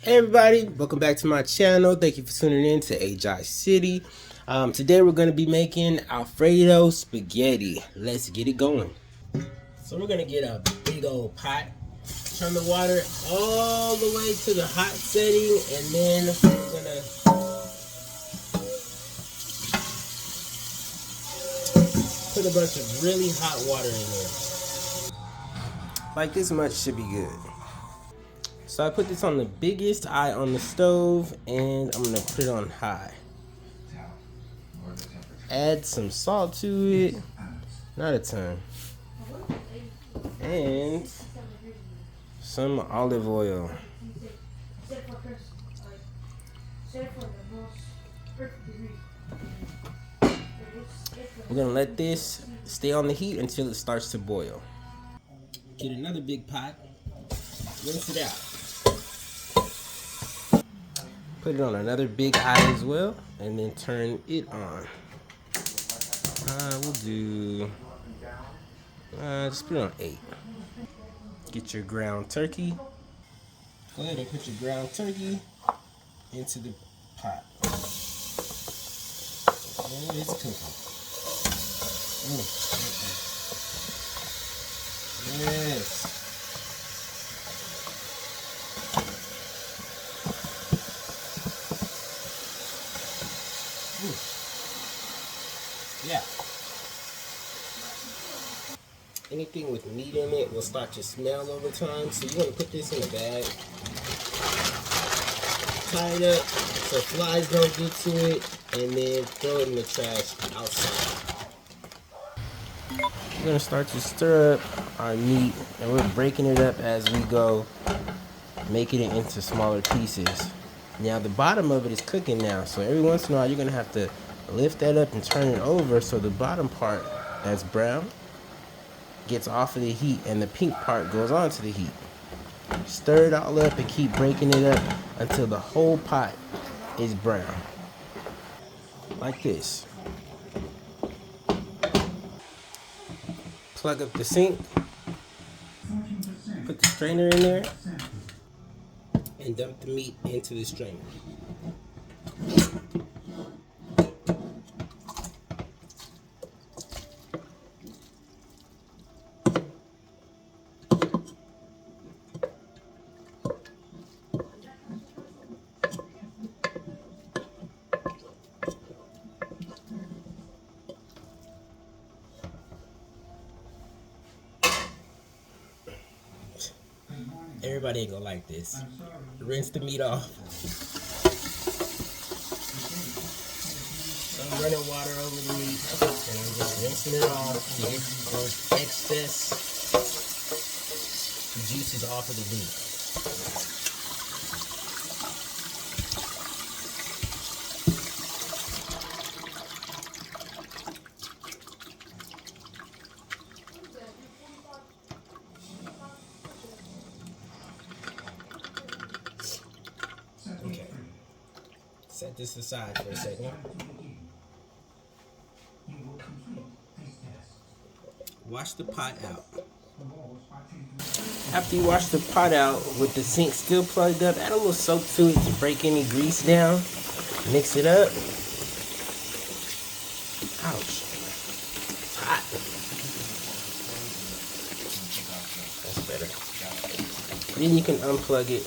Hey everybody, welcome back to my channel. Thank you for tuning in to AJ City. Today we're going to be making Alfredo spaghetti. Let's get it going. So we're going to get a big old pot. Turn the water all the way to the hot setting, and then we're going to put a bunch of really hot water in there. Like this much should be good. So I put this on the biggest eye on the stove, and I'm going to put it on high. Add some salt to it, not a ton, and some olive oil. We're gonna let this stay on the heat until it starts to boil. Get another big pot, rinse it out. Put it on another big eye as well, and then turn it on. We'll do, just put it on 8. Get your ground turkey. Go ahead and put your ground turkey into the pot. And it's cooking. Yes. Yeah. Anything with meat in it will start to smell over time, so you want to put this in a bag. Tie it up so flies don't get to it, and then throw it in the trash outside. We're going to start to stir up our meat, and we're breaking it up as we go, making it into smaller pieces. Now the bottom of it is cooking now, so every once in a while you're going to have to lift that up and turn it over so the bottom part that's brown gets off of the heat and the pink part goes onto the heat. Stir it all up and keep breaking it up until the whole pot is brown. Like this. Plug up the sink, put the strainer in there, and dump the meat into the strainer. Everybody ain't gonna like this. Rinse the meat off. Some running water over the meat, and I'm just rinsing it off to get those excess juices off of the meat. Okay. Set this aside for a second. Wash the pot out. After you wash the pot out with the sink still plugged up, add a little soap to it to break any grease down. Mix it up. Ouch. It's hot. That's better. Then you can unplug it.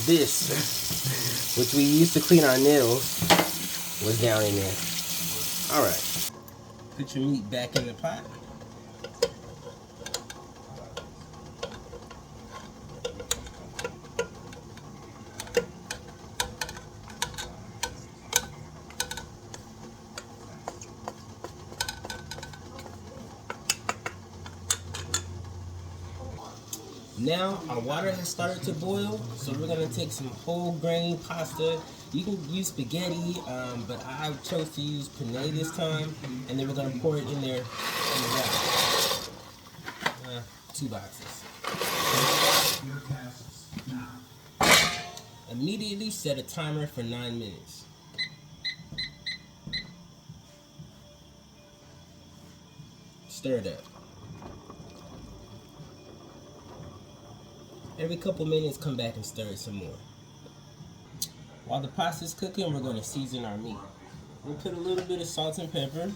This, which we used to clean our nails, was down in there. Alright. Put your meat back in the pot. Now our water has started to boil, so we're gonna take some whole grain pasta. You can use spaghetti, but I chose to use penne this time, and then we're gonna pour it in there in the box. 2 boxes. And Immediately set a timer for 9 minutes. Stir it up. Every couple minutes, come back and stir it some more. While the pasta's cooking, we're going to season our meat. We'll put a little bit of salt and pepper.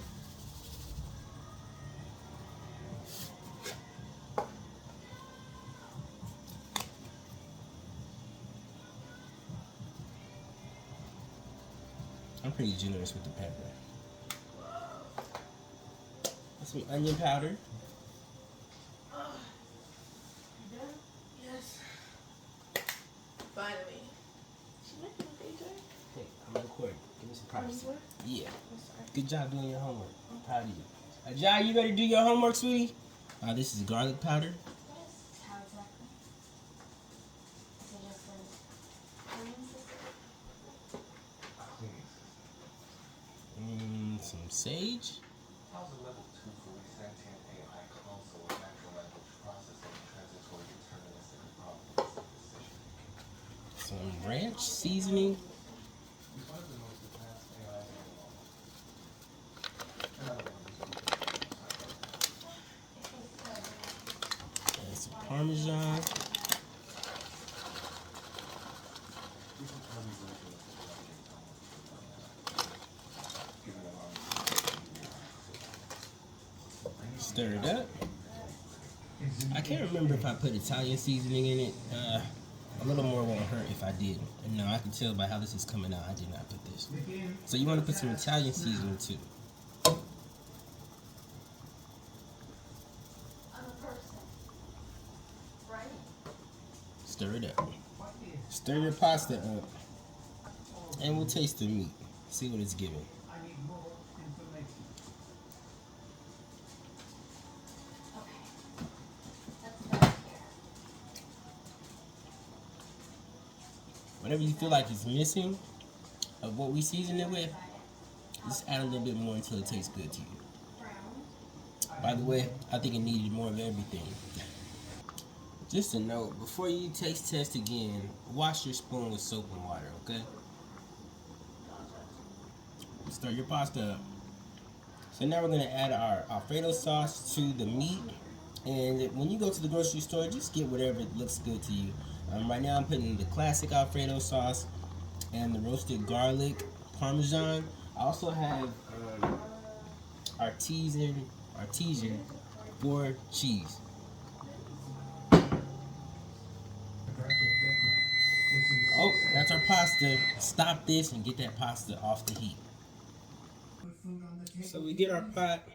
I'm pretty generous with the pepper. Some onion powder. Yes. Finally. Hey, I'm recording. Give me some privacy. Yeah. I'm sorry. Good job doing your homework. I'm proud of you. Ajay, you ready to do your homework, sweetie? This is garlic powder. How exactly? So just Some sage. How's a level 2 for sentient AI console of natural language processing transitory deterministic probabilistic decision? Some ranch seasoning. It's one of the most advanced AIs in the world. Another one is And some Parmesan. Stir it up. I can't remember if I put Italian seasoning in it. A little more won't hurt if I did. And no, I can tell by how this is coming out, I did not put this. So you want to put some Italian seasoning too. I'm a person, right? Stir it up. Stir your pasta up. And we'll taste the meat. See what it's giving. Whatever you feel like is missing of what we season it with, just add a little bit more until it tastes good to you. By the way, I think it needed more of everything. Just a note, before you taste test again, wash your spoon with soap and water, okay? Stir your pasta up. So now we're gonna add our Alfredo sauce to the meat. And when you go to the grocery store, just get whatever looks good to you. Right now I'm putting the classic Alfredo sauce and the roasted garlic Parmesan. I also have artesian 4 cheese. Oh, that's our pasta. Stop this and get that pasta off the heat. So we get our pot,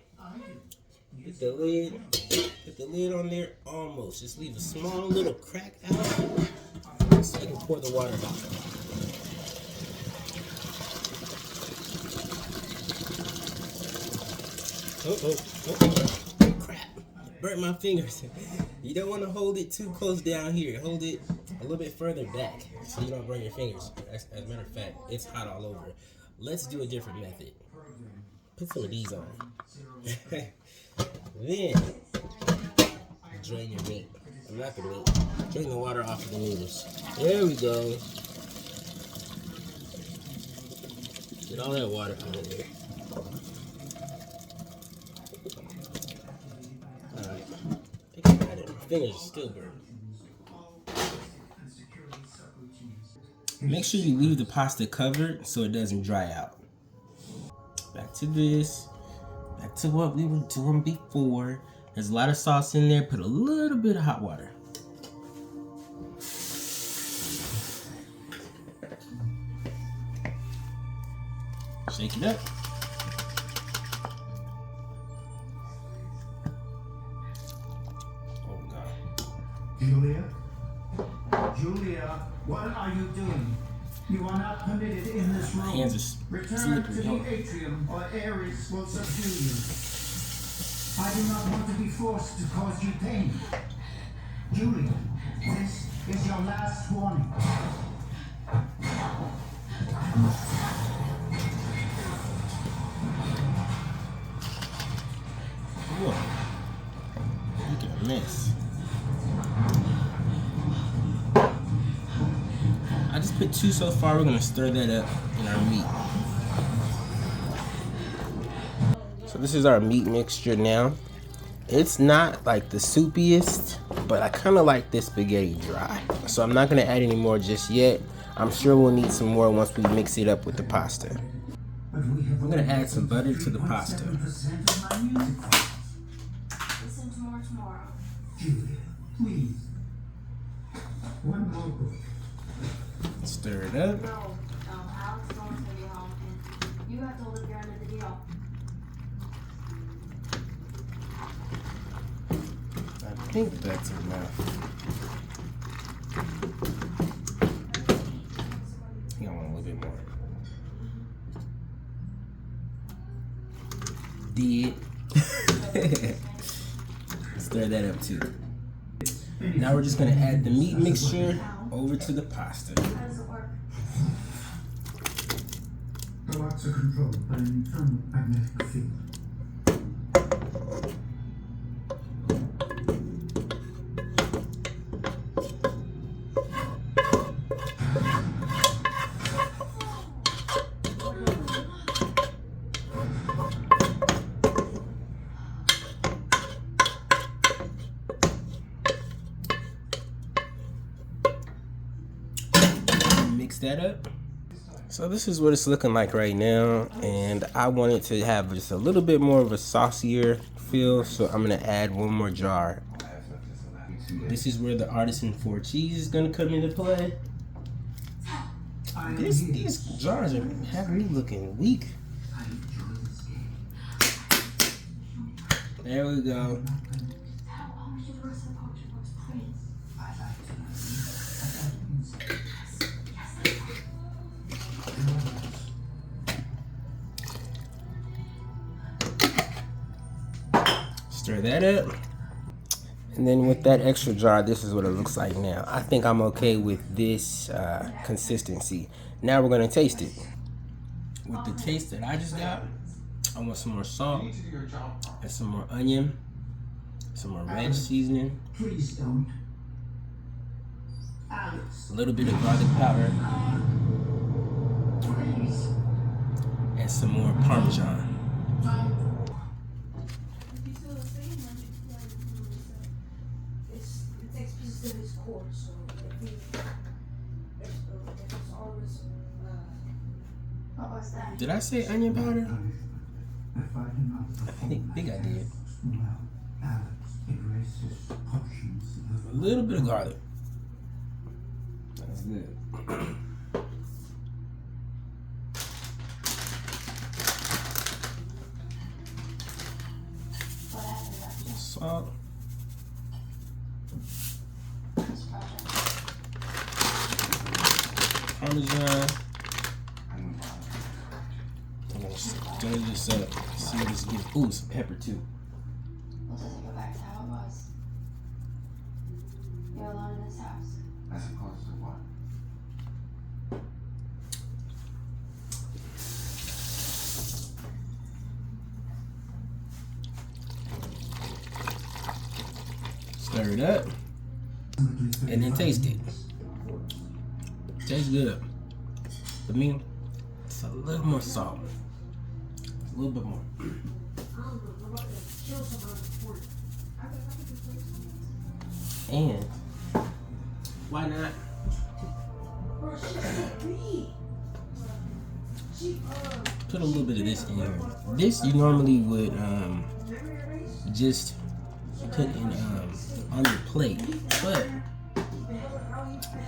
put the lid on there almost. Just leave a small little crack out so you can pour the water out. Oh, crap. Burnt my fingers. You don't want to hold it too close down here. Hold it a little bit further back so you don't burn your fingers. As a matter of fact, it's hot all over. Let's do a different method. Put some of these on. Then, drain your meat. I'm not gonna drain the water off of the noodles. There we go. Get all that water out of there. Alright. I think I got it. My fingers are still burning. Make sure you leave the pasta covered so it doesn't dry out. Back to this. Back to what we were doing before. There's a lot of sauce in there. Put a little bit of hot water. Shake it up. Oh God. Julia, what are you doing? You are not permitted in this room. My hands are Return slippery. to the atrium, or Ares will subdue you. I do not want to be forced to cause you pain. Julia, this is your last warning. Whoa. Look at a mess. I just put 2 so far. We're gonna stir that up in our meat. So this is our meat mixture now. It's not like the soupiest, but I kind of like this spaghetti dry. So I'm not gonna add any more just yet. I'm sure we'll need some more once we mix it up with the pasta. I'm gonna add some butter to the pasta. Listen to more tomorrow. Julia, please. One more book. Stir it up. No, Alex is almost gonna be home, and you have to hold up your end of the deal. I think that's enough. I think I want a little bit more. Did. Stir that up too. Now we're just gonna add the meat mixture over to the pasta. How does it work? The locks are controlled by an internal magnetic field. Mix that up. So this is what it's looking like right now, and I want it to have just a little bit more of a saucier feel, so I'm gonna add one more jar. This is where the artisan 4 cheese is gonna come into play. These jars are having me looking weak. I enjoy this game. There we go. How always universe and poetry books, please. I like to know. Stir that up. And then with that extra jar, this is what it looks like now. I think I'm okay with this consistency. Now we're gonna taste it. With the taste that I just got, I want some more salt and some more onion, some more ranch seasoning, Please don't. Alex, a little bit of garlic powder, please. and some more Parmesan. If you feel the same, then it takes pieces of its core, so if it's always, what was that? Did I say onion powder? If I do not I think I did. well, Alex erases portions A of little bit of garlic. That's good. What happened after Salt. this project? Parmesan. I'm gonna stir this up. See what this gives. Ooh, some pepper too. Well, does it go back to how it was? You're alone in this house. As opposed to what? Stir it up. And then taste it. Tastes good. For me, it's a little more salt. A little bit more. And why not? Put a little bit of this in here. This you normally would just put in on your plate, but I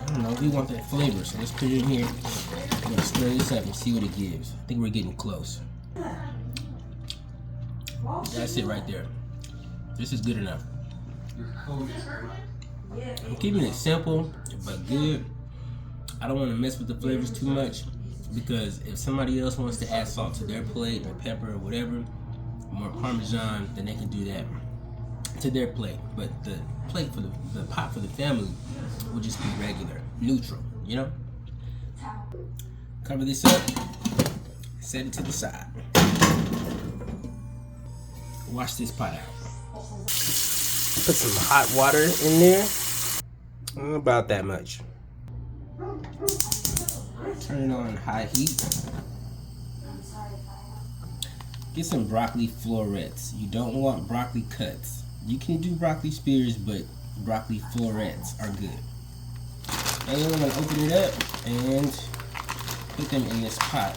don't know, we want that flavor, so let's put it in here. We're gonna stir this up and see what it gives. I think we're getting close. That's it right there. This is good enough. I'm keeping it simple but good. I don't want to mess with the flavors too much, because if somebody else wants to add salt to their plate or pepper or whatever, more Parmesan, then they can do that to their plate. But the plate for the pot for the family will just be regular, neutral, you know? Cover this up, set it to the side. Wash this pot out. Put some hot water in there, about that much. Turn it on high heat. I'm sorry if I Get some broccoli florets. You don't want broccoli cuts. You can do broccoli spears, but broccoli florets are good. And we're gonna open it up and put them in this pot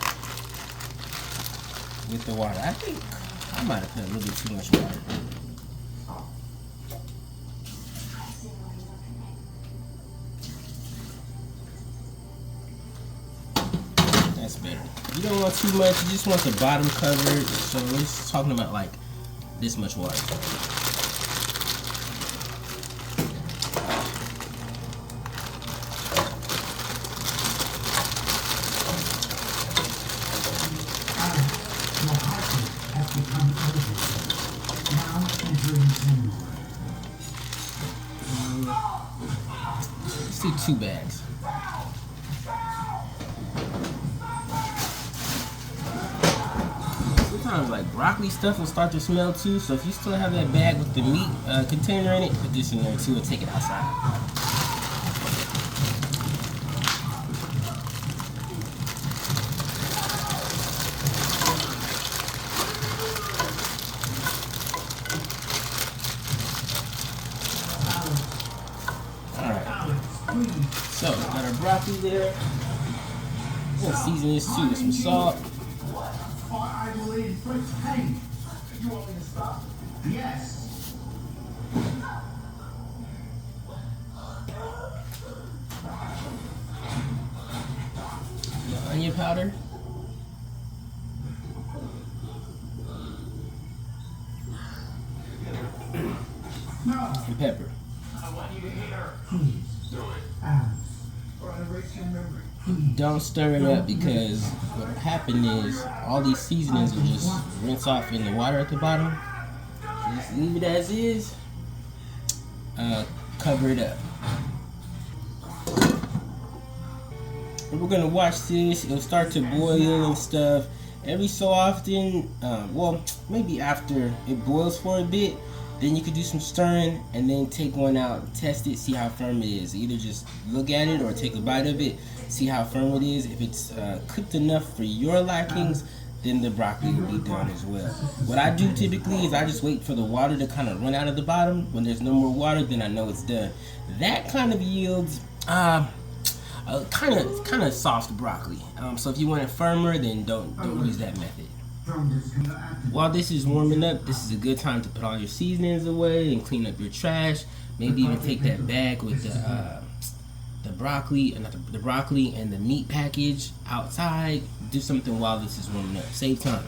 with the water. I think I might have put a little bit too much water. That's better. You don't want too much. You just want the bottom covered. So we're just talking about like this much water. Your heartbeat has become elevated. Now entering Zen mode. Let's do 2 bags. Sometimes like broccoli stuff will start to smell too, so if you still have that bag with the meat container in it, put this in there too and take it outside. So, got our broccoli there. We're gonna season this too with some salt. Or I will inflict pain. You want me to stop? Yes. The onion powder. No. And pepper. I want you to hear. Please. Alice. Or erase your memory. Don't stir it up because what will happen is all these seasonings will just rinse off in the water at the bottom. Just leave it as is. Cover it up. And we're gonna watch this. It'll start to boil and stuff. Every so often, well, maybe after it boils for a bit, then you could do some stirring and then take one out, test it, see how firm it is. Either just look at it or take a bite of it, see how firm it is. If it's cooked enough for your likings, then the broccoli will be done as well. What I do typically is I just wait for the water to kind of run out of the bottom. When there's no more water, then I know it's done. That kind of yields kind of soft broccoli. So if you want it firmer, then don't use that method. While this is warming up, this is a good time to put all your seasonings away and clean up your trash. Maybe even take that bag with the broccoli, not the broccoli and the meat package outside. Do something while this is warming up. Save time.